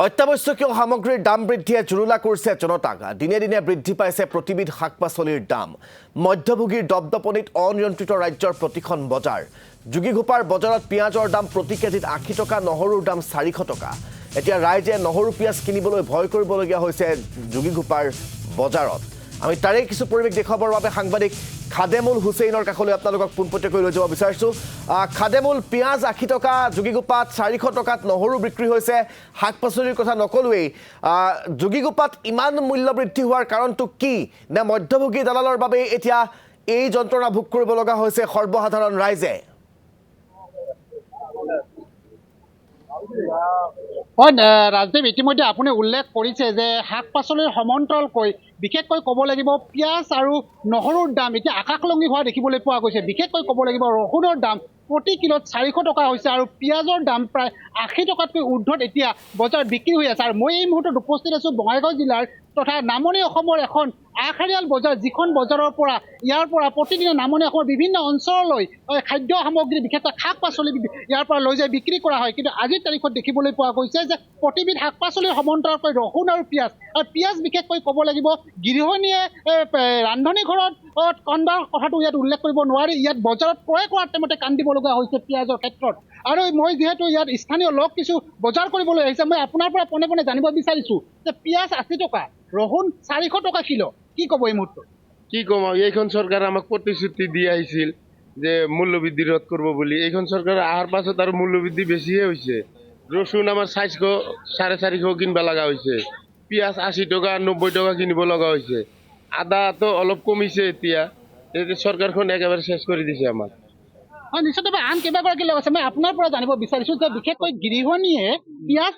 অত্যাৱশ্যকীয় সামগ্ৰীৰ দাম বৃদ্ধিয়ে জুৰুলা কৰিছে জনতাক। দিনে দিনে বৃদ্ধি পাইছে প্ৰতিবিধ শাক পাচলিৰ দাম। মধ্যভোগীৰ দপদপনিত অনিয়ন্ত্ৰিত ৰাজ্যৰ প্ৰতিখন বজাৰ। যোগীঘোপাৰ বজাৰত পিঁয়াজৰ দাম প্ৰতি কেজিত ৮০ টকা, নহৰুৰ দাম ৪০০ টকা। এতিয়া ৰাইজে নহৰু পিঁয়াজ কিনিবলৈ ভয় কৰিবলগীয়া হৈছে যোগীঘোপাৰ বজাৰত। আমি তাৰে কিছু পৰিৱেশ দেখুৱাবৰ বাবে সাংবাদিক খাদেমুল হুছেইনৰ কাষলৈ আপোনালোকক পোনপটীয়াকৈ লৈ যাব বিচাৰিছোঁ। খাদেমুল, পিঁয়াজ ৮০ টকা, যোগীঘোপাত ৪০০ টকাত নহৰু বিক্ৰী হৈছে। শাক পাচলিৰ কথা নকলোৱেই। যোগীঘোপাত ইমান মূল্য বৃদ্ধি হোৱাৰ কাৰণটো কি? নে মধ্যভোগী দালালৰ বাবে এতিয়া এই যন্ত্ৰণা ভোগ কৰিব লগা হৈছে সৰ্বসাধাৰণ ৰাইজে? হয় ৰাজদীপ, ইতিমধ্যে আপুনি উল্লেখ কৰিছে যে শাক পাচলিৰ সমান্তৰালকৈ বিশেষকৈ ক'ব লাগিব পিঁয়াজ আৰু নহৰুৰ দাম এতিয়া আকাশলংঘী হোৱা দেখিবলৈ পোৱা গৈছে। বিশেষকৈ ক'ব লাগিব ৰহুনৰ দাম প্ৰতি কিলোত ৪০০ টকা হৈছে আৰু পিঁয়াজৰ দাম প্ৰায় ৮০ টকাতকৈ ঊৰ্ধত এতিয়া বজাৰত বিক্ৰী হৈ আছে। আৰু মই এই মুহূৰ্তত উপস্থিত আছোঁ বঙাইগাঁও জিলাৰ তথা নামনি অসমৰ এখন আশাৰিয়াল বজাৰ, যিখন বজাৰৰ পৰা ইয়াৰ পৰা প্ৰতিদিনে নামনি অসমৰ বিভিন্ন অঞ্চললৈ খাদ্য সামগ্ৰী বিশেষকৈ শাক পাচলি ইয়াৰ পৰা লৈ যাই বিক্ৰী কৰা হয়। কিন্তু আজিৰ তাৰিখত দেখিবলৈ পোৱা গৈছে যে প্ৰতিবিধ শাক পাচলিৰ সমান্তৰালকৈ ৰহুন আৰু পিঁয়াজ বিশেষকৈ ক'ব লাগিব গৃহিণীয়ে ৰান্ধনী ঘৰত কন্দাৰ কথাটো ইয়াত উল্লেখ কৰিব নোৱাৰি। ইয়াত বজাৰত ক্ৰয় কৰাৰ টাইমতে কান্দিব লগা হৈছে পিঁয়াজৰ ক্ষেত্ৰত। আৰু মই যিহেতু ইয়াত স্থানীয় লোক কিছু বজাৰ কৰিবলৈ আহিছে, মই আপোনাৰ পৰা পোনে পোনে জানিব বিচাৰিছোঁ যে পিঁয়াজ ৮০ টকা, ৰহুন ৪০০ টকা কিলো, কি ক'ব এই মুহূৰ্তত? কি ক'ম আৰু, এইখন চৰকাৰে আমাক প্ৰতিশ্ৰুতি দি আহিছিল যে মূল্যবৃদ্ধি ৰোধ কৰিব বুলি। এইখন চৰকাৰ অহাৰ পাছত আৰু মূল্যবৃদ্ধি বেছিহে হৈছে। ৰচুন আমাৰ ৪৫০ কিনিব লগা হৈছে, পিঁয়াজ ৮০ টকা ৯০ টকা কিনিব লগা হৈছে, আদাটো অলপ কমিছে। এতিয়া চৰকাৰখন একেবাৰে চেছ কৰি দিছে আমাক। হয়, নিশ্চিতভাৱে আন কেইবাগৰাকী লগ আছে। মই আপোনাৰ পৰা জানিব বিচাৰিছোঁ যে বিশেষকৈ গৃহিণীয়ে পিঁয়াজ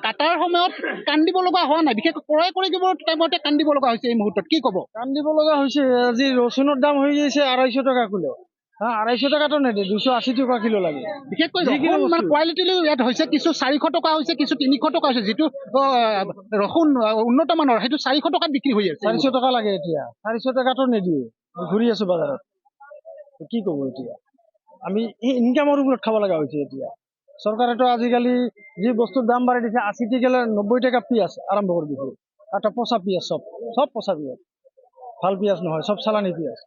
কাটাৰ সময়ত কান্দিব লগা হোৱা নাই, বিশেষকৈ ক্ৰয় কৰি দিবৰ টাইমতে কান্দিব লগা হৈছে এই মুহূৰ্তত, কি ক'ব? কান্দিব লগা হৈছে। আজি ৰচুনৰ দাম হৈ গৈছে ২৫০ টকা কিলো। ২৫০ টকাটো নেদে, ২৮০ টকা কিলো লাগে। বিশেষকৈ মানে কোৱালিটি ইয়াত হৈছে কিছু ৪০০ টকা হৈছে, কিছু ৩০০ টকা হৈছে। যিটো ৰহুন উন্নত মানৰ সেইটো ৪০০ টকাত বিক্ৰী হৈ আছে। ৪০০ টকা লাগে এতিয়া, ৪০০ টকাটো নিদিয়ে। ঘূৰি আছো বজাৰত, কি ক'ব এতিয়া? আমি ইনকামৰ ওপৰত খাব লগা হৈছে এতিয়া। চৰকাৰেতো আজিকালি যি বস্তুৰ দাম বাঢ়ি দিছে, ৮০ টকা ৯০ টকা পিঁয়াজ আৰম্ভ কৰি দিছে। এটা পচা পিঁয়াজ, চব পচা পিঁয়াজ, ভাল পিঁয়াজ নহয়, চব চালানী পিঁয়াজ।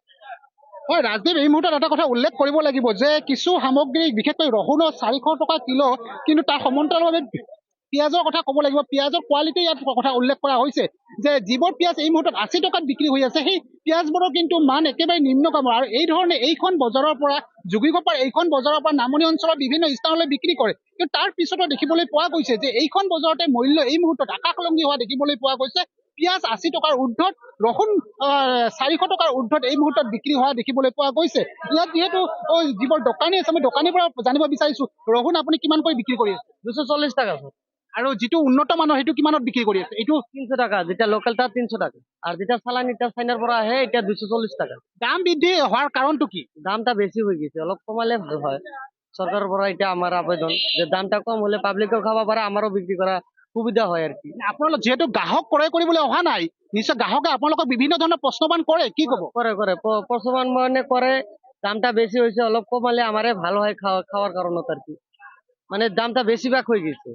হয় ৰাজদীপ, এই মুহূৰ্তত এটা কথা উল্লেখ কৰিব লাগিব যে কিছু সামগ্ৰী বিশেষকৈ ৰহুনৰ ৪০০ টকা কিলো, কিন্তু তাৰ সমান্তৰালভাৱে পিঁয়াজৰ কথা ক'ব লাগিব। পিঁয়াজৰ কোৱালিটি ইয়াত কথা উল্লেখ কৰা হৈছে যে যিবোৰ পিঁয়াজ এই মুহূৰ্তত ৮০ টকাত বিক্ৰী হৈ আছে, সেই পিঁয়াজবোৰৰ কিন্তু মান একেবাৰে নিম্নগামৰ। আৰু এই ধৰণে এইখন বজাৰৰ পৰা যোগীঘোপাৰ এইখন বজাৰৰ পৰা নামনি অঞ্চলৰ বিভিন্ন স্থানলৈ বিক্ৰী কৰে। কিন্তু তাৰ পিছতো দেখিবলৈ পোৱা গৈছে যে এইখন বজাৰতে মূল্য এই মুহূৰ্তত আকাশলংঘী হোৱা দেখিবলৈ পোৱা গৈছে। পিঁয়াজ ৮০ টকাৰ ঊৰ্ধত, ৰহুন ৪০০ টকাৰ ঊৰ্ধত এই মুহূৰ্তত বিক্ৰী হোৱা দেখিবলৈ পোৱা গৈছে। ইয়াত যিহেতু যিবোৰ দোকানী আছে, মই দোকানীৰ পৰা জানিব বিচাৰিছোঁ ৰহুন আপুনি কিমানকৈ বিক্ৰী কৰি আছে? ২৪০ টাকা। আৰু যিটো উন্নত মানৰ সেইটো কিমানত বিক্ৰী কৰি আছে? এইটো ৩০০ টাকা, যেটা লোকেল তাৰ ৩০০ টাকা, আৰ যেটা চালানি চাইনাৰ পৰা আহে এটা ২৪০ টাকা। দাম বৃদ্ধি হোৱাৰ কাৰণটো কি? দামটা বেশি হয়ে গেছে, অলপ কমালে ভাল হয়। সৰকাৰেৰ পৰা এটা আমাৰ আবেদন যে দামটা কম হলে পাবলিকেও খাব পাৰে, আমাৰও বিক্ৰি কৰা সুবিধা হয় আৰ কি। আপোনালোক যিহেতু গ্ৰাহক ক্ৰয় কৰিবলৈ অহা নাই, নিশ্চয় গ্ৰাহকে আপোনালোকক বিভিন্ন ধৰণৰ প্ৰশ্নবান কৰে, কি ক'ব? করে প্রচলন মানে করে, দামটা বেশি হয়েছে, অলপ কমালে আমারে ভালো হয় খাওয়ার কারণত আর কি। মানে দামটা বেশিরভাগ হয়ে গেছে,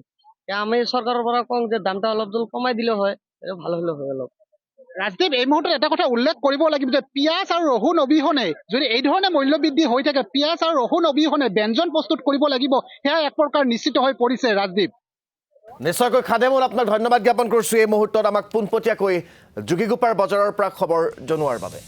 আমি সরকারের পৰা কম যে দামটা অলপ জল কমাই দিলে হয়, ভালো হলে হয় অলপ। ৰাজদীপ, এই মুহূৰ্তত এটা কথা উল্লেখ কৰিব লাগিব যে পিঁয়াজ আৰু ৰহুন অবিহনে যদি এই ধৰণে মূল্যবৃদ্ধি হৈ থাকে, পিঁয়াজ আৰু ৰহুন অবিহনে ব্যঞ্জন প্ৰস্তুত কৰিব লাগিব, সেয়া এক প্ৰকাৰ নিশ্চিত হৈ পৰিছে। ৰাজদীপ, নিশ্চয়কৈ খাদেমুল, আপোনাক ধন্যবাদ জ্ঞাপন কৰিছোঁ এই মুহূৰ্তত আমাক পোনপটীয়াকৈ যোগীঘোপাৰ বজাৰৰ পৰা খবৰ জনোৱাৰ বাবে।